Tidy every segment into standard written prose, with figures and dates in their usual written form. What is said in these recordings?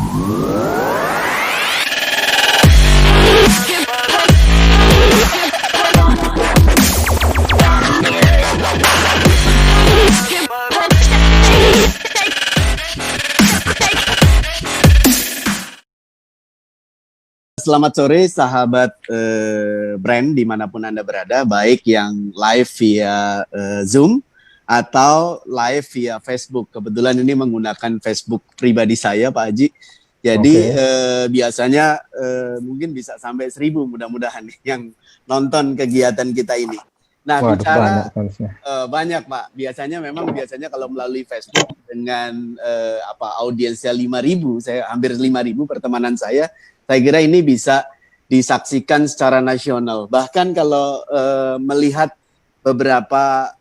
Selamat sore sahabat brand dimanapun Anda berada, baik yang live via Zoom atau live via Facebook. Kebetulan ini menggunakan Facebook pribadi saya, Pak Haji. Jadi biasanya mungkin bisa sampai 1.000 mudah-mudahan yang nonton kegiatan kita ini. Nah, waduh, bicara banyak Pak. Biasanya kalau melalui Facebook dengan audiensnya 5.000, saya hampir 5.000 pertemanan saya kira ini bisa disaksikan secara nasional. Bahkan kalau melihat beberapa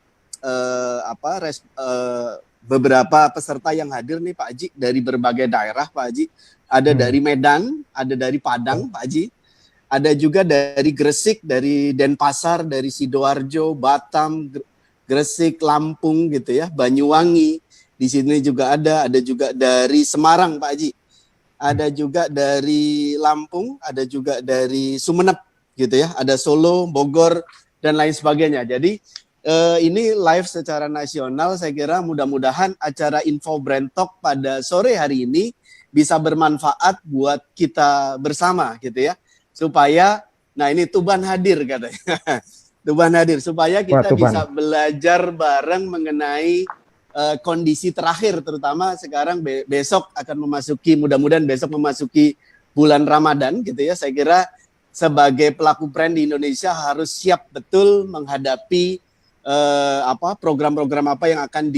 beberapa peserta yang hadir nih Pak Haji dari berbagai daerah, Pak Haji. Ada dari Medan, ada dari Padang, Pak Haji. Ada juga dari Gresik, dari Denpasar, dari Sidoarjo, Batam, Gresik, Lampung gitu ya, Banyuwangi. Di sini juga ada juga dari Semarang, Pak Haji. Ada juga dari Lampung, ada juga dari Sumeneb gitu ya, ada Solo, Bogor dan lain sebagainya. Jadi ini live secara nasional. Saya kira mudah-mudahan acara Info Brand Talk pada sore hari ini bisa bermanfaat buat kita bersama gitu ya. Supaya ini Tuban hadir katanya. Tuban hadir supaya kita bisa belajar bareng mengenai kondisi terakhir, terutama sekarang besok akan memasuki, mudah-mudahan besok memasuki bulan Ramadan gitu ya. Saya kira sebagai pelaku brand di Indonesia harus siap betul menghadapi program-program apa yang akan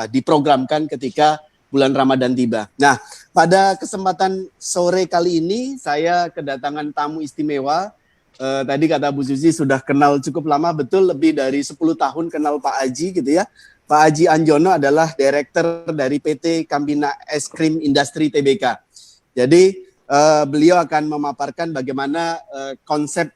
diprogramkan ketika bulan Ramadan tiba. Nah, pada kesempatan sore kali ini saya kedatangan tamu istimewa. Tadi kata Bu Susi sudah kenal cukup lama, betul, lebih dari 10 tahun kenal Pak Haji gitu ya. Pak Haji Anjono adalah direktur dari PT Campina Es Krim Industri Tbk. Jadi beliau akan memaparkan bagaimana konsep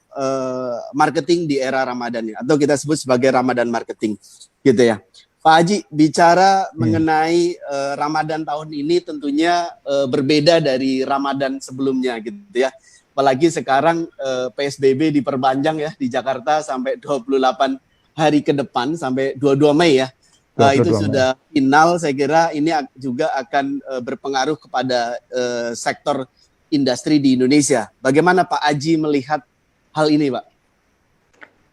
marketing di era Ramadan atau kita sebut sebagai Ramadan marketing gitu ya. Pak Haji, bicara mengenai Ramadan tahun ini tentunya berbeda dari Ramadan sebelumnya gitu ya. Apalagi sekarang PSBB diperpanjang ya di Jakarta sampai 28 hari ke depan, sampai 22 Mei ya. Itu sudah final. Saya kira ini juga akan berpengaruh kepada sektor industri di Indonesia. Bagaimana Pak Haji melihat hal ini, Pak?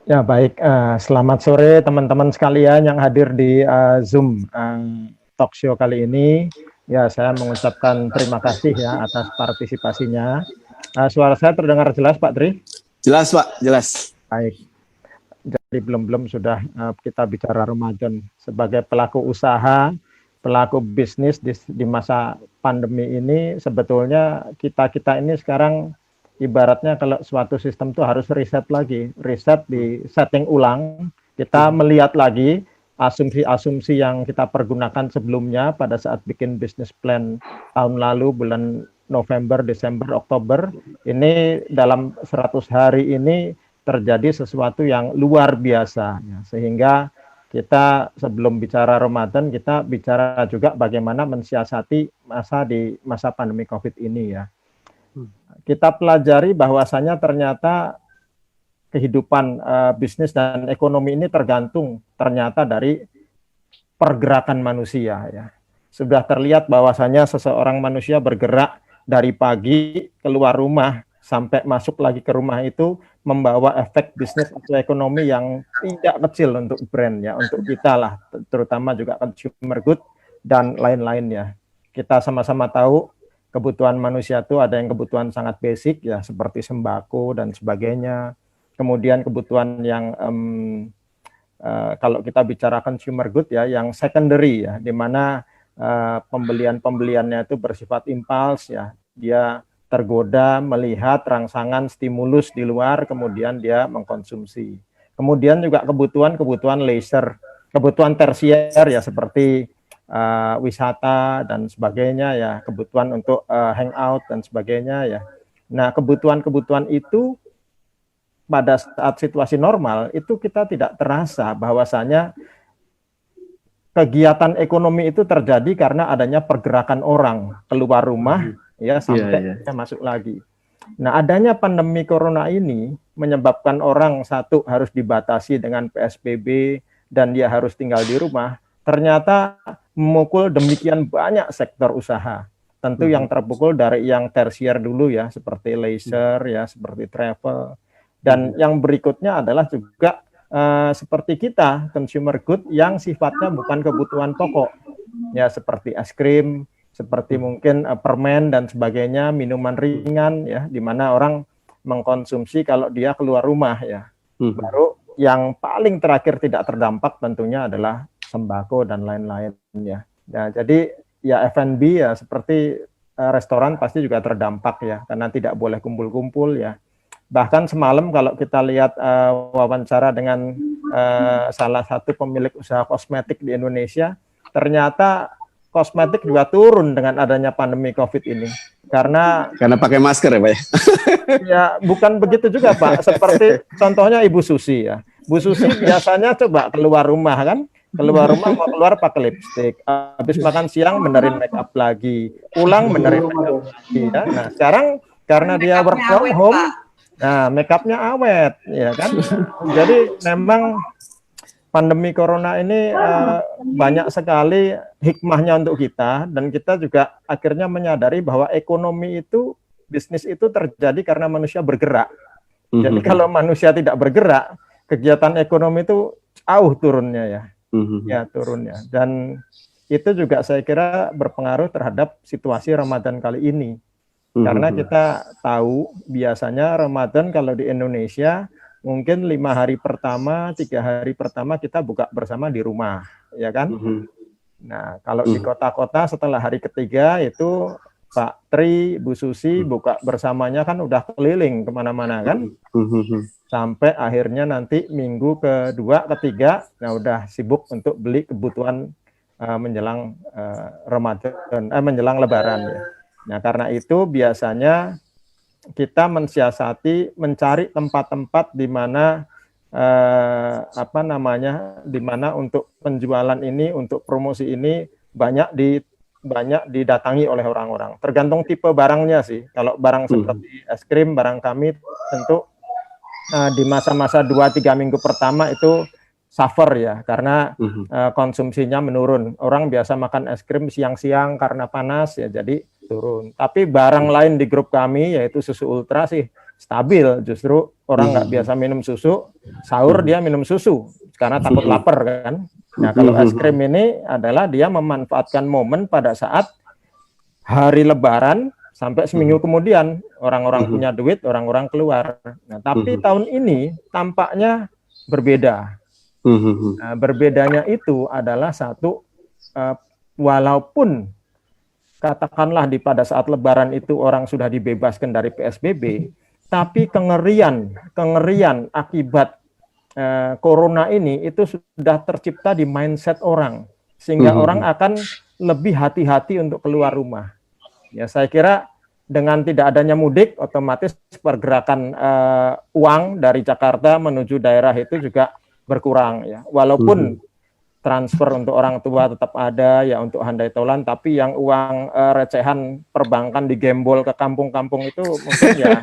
Ya, baik. Selamat sore teman-teman sekalian yang hadir di Zoom talk show kali ini. Ya, saya mengucapkan terima kasih ya atas partisipasinya. Suara saya terdengar jelas, Pak Tri? Jelas, Pak, jelas. Baik. Jadi belum sudah kita bicara Ramadan. Sebagai pelaku usaha, pelaku bisnis di masa pandemi ini, sebetulnya kita ini sekarang ibaratnya kalau suatu sistem itu harus riset lagi. Riset di setting ulang, kita melihat lagi asumsi-asumsi yang kita pergunakan sebelumnya pada saat bikin business plan tahun lalu, bulan November, Desember, Oktober, ini dalam 100 hari ini terjadi sesuatu yang luar biasa. Ya. Sehingga kita sebelum bicara Ramadan, kita bicara juga bagaimana mensiasati masa pandemi COVID ini ya. Kita pelajari bahwasanya ternyata kehidupan bisnis dan ekonomi ini tergantung ternyata dari pergerakan manusia ya. Sudah terlihat bahwasanya seseorang manusia bergerak dari pagi keluar rumah sampai masuk lagi ke rumah itu membawa efek bisnis atau ekonomi yang tidak kecil untuk brand ya, untuk kita lah, terutama juga consumer good dan lain-lainnya. Kita sama-sama tahu kebutuhan manusia itu ada yang kebutuhan sangat basic ya, seperti sembako dan sebagainya. Kemudian kebutuhan yang kalau kita bicara consumer good ya, yang secondary ya, di mana pembeliannya itu bersifat impuls ya, dia tergoda melihat rangsangan stimulus di luar, kemudian dia mengkonsumsi. Kemudian juga kebutuhan leisure, kebutuhan tersier ya, seperti wisata dan sebagainya ya, kebutuhan untuk hangout dan sebagainya ya. Nah, kebutuhan-kebutuhan itu pada saat situasi normal itu kita tidak terasa bahwasanya kegiatan ekonomi itu terjadi karena adanya pergerakan orang keluar rumah ya sampai masuk lagi. Nah, adanya pandemi corona ini menyebabkan orang satu harus dibatasi dengan PSBB dan dia harus tinggal di rumah. Ternyata memukul demikian banyak sektor usaha. Tentu yang terpukul dari yang tersier dulu ya, seperti leisure ya, seperti travel. Dan yang berikutnya adalah juga seperti kita, consumer good yang sifatnya bukan kebutuhan pokok. Ya, seperti es krim, seperti mungkin permen dan sebagainya, minuman ringan ya, di mana orang mengkonsumsi kalau dia keluar rumah ya. Baru yang paling terakhir tidak terdampak tentunya adalah sembako dan lain-lain ya. Nah, jadi ya F&B ya seperti restoran pasti juga terdampak ya, karena tidak boleh kumpul-kumpul ya. Bahkan semalam kalau kita lihat wawancara dengan salah satu pemilik usaha kosmetik di Indonesia, ternyata kosmetik juga turun dengan adanya pandemi COVID ini. Karena pakai masker ya Pak ya? Ya bukan begitu juga Pak, seperti contohnya Ibu Susi ya. Bu Susi biasanya coba keluar rumah kan, keluar rumah mau keluar pakai lipstik, habis makan siang benerin make up lagi, pulang benerin make up lagi ya. Nah sekarang karena dia work from home, nah make upnya awet ya kan. Jadi memang pandemi corona ini banyak sekali hikmahnya untuk kita, dan kita juga akhirnya menyadari bahwa ekonomi itu, bisnis itu terjadi karena manusia bergerak. Jadi kalau manusia tidak bergerak, kegiatan ekonomi itu jauh turunnya ya. Ya turunnya. Dan itu juga saya kira berpengaruh terhadap situasi Ramadan kali ini. Karena kita tahu biasanya Ramadan kalau di Indonesia mungkin 5 hari pertama, 3 hari pertama kita buka bersama di rumah, ya kan? Nah, kalau di kota-kota setelah hari ketiga itu Pak Tri, Bu Susi buka bersamanya kan udah keliling kemana-mana kan? Sampai akhirnya nanti minggu kedua, ketiga, nah udah sibuk untuk beli kebutuhan menjelang Ramadan, menjelang Lebaran ya. Nah, karena itu biasanya kita mensiasati mencari tempat-tempat di mana di mana untuk penjualan ini, untuk promosi ini banyak didatangi oleh orang-orang. Tergantung tipe barangnya sih. Kalau barang seperti es krim, barang kami tentu di masa-masa 2-3 minggu pertama itu suffer ya, karena konsumsinya menurun. Orang biasa makan es krim siang-siang karena panas ya, jadi turun. Tapi barang lain di grup kami yaitu susu ultra sih stabil, justru orang nggak biasa minum susu, sahur dia minum susu karena takut lapar kan. Nah kalau es krim ini adalah dia memanfaatkan momen pada saat hari Lebaran sampai seminggu kemudian orang-orang punya duit, orang-orang keluar. Nah tapi tahun ini tampaknya berbeda. Nah, berbedanya itu adalah satu, walaupun katakanlah pada saat Lebaran itu orang sudah dibebaskan dari PSBB, tapi kengerian akibat corona ini itu sudah tercipta di mindset orang, sehingga orang akan lebih hati-hati untuk keluar rumah. Ya, saya kira dengan tidak adanya mudik, otomatis pergerakan uang dari Jakarta menuju daerah itu juga berkurang ya. Walaupun transfer untuk orang tua tetap ada ya untuk handai tolan, tapi yang uang recehan perbankan digembol ke kampung-kampung itu mungkin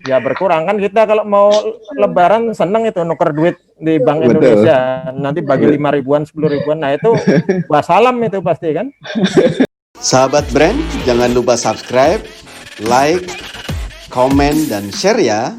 ya berkurang kan. Kita kalau mau Lebaran seneng itu nuker duit di Bank Indonesia, nanti bagi 5 ribuan, 10 ribuan, nah itu wassalam itu pasti kan. Sahabat brand, jangan lupa subscribe, like, komen, dan share ya.